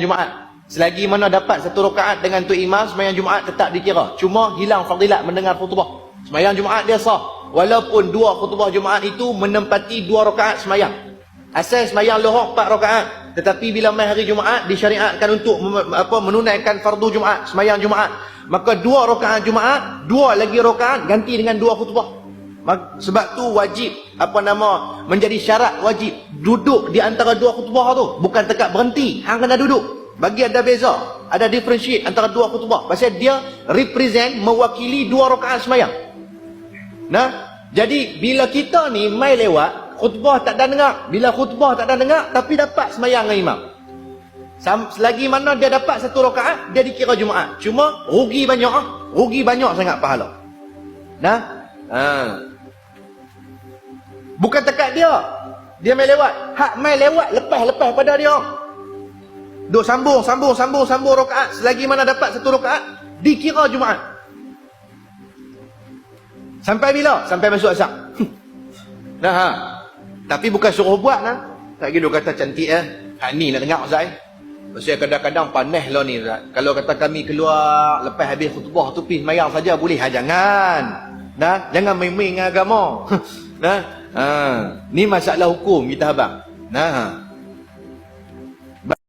Jumaat. Selagi mana dapat satu rakaat dengan tu imam, sembahyang Jumaat tetap dikira. Cuma hilang fadilat mendengar khutbah. Sembahyang Jumaat dia sah. Walaupun dua khutbah Jumaat itu menempati 2 rakaat sembahyang. Asal sembahyang lohor 4 rakaat. Tetapi bila mai hari Jumaat disyariatkan untuk menunaikan fardu Jumaat, sembahyang Jumaat. Maka 2 rakaat Jumaat, 2 lagi rakaat ganti dengan 2 khutbah. Sebab tu wajib menjadi syarat wajib duduk di antara 2 khutbah tu, bukan tekak berhenti, hang kena duduk. Bagi ada beza, ada differentiate antara 2 khutbah pasal dia represent, mewakili 2 rakaat sembahyang. Nah, jadi bila kita ni mai lewat khutbah tak ada dengar, bila khutbah tak ada dengar tapi dapat sembahyang dengan imam, selagi mana dia dapat 1 rakaat dia dikira Jumaat. Cuma rugi banyak sangat pahala. Nah, bukan tekat dia mai lewat, hak mai lewat lepas pada dia. Duk sambung rakaat, selagi mana dapat 1 rakaat dikira Jumaat. Sampai bila? Sampai masuk asar. Nah, tapi bukan suruh buat nah. Tak gitu kata cantik hak ni nak dengar Ustaz. Pasal kadang-kadang panas lah ni Ustaz. Kalau kata kami keluar lepas habis khutbah tu pergi sembahyang saja boleh? Jangan. Nah, jangan main-main dengan agama. Nah, ni masalah hukum kita abang. Nah,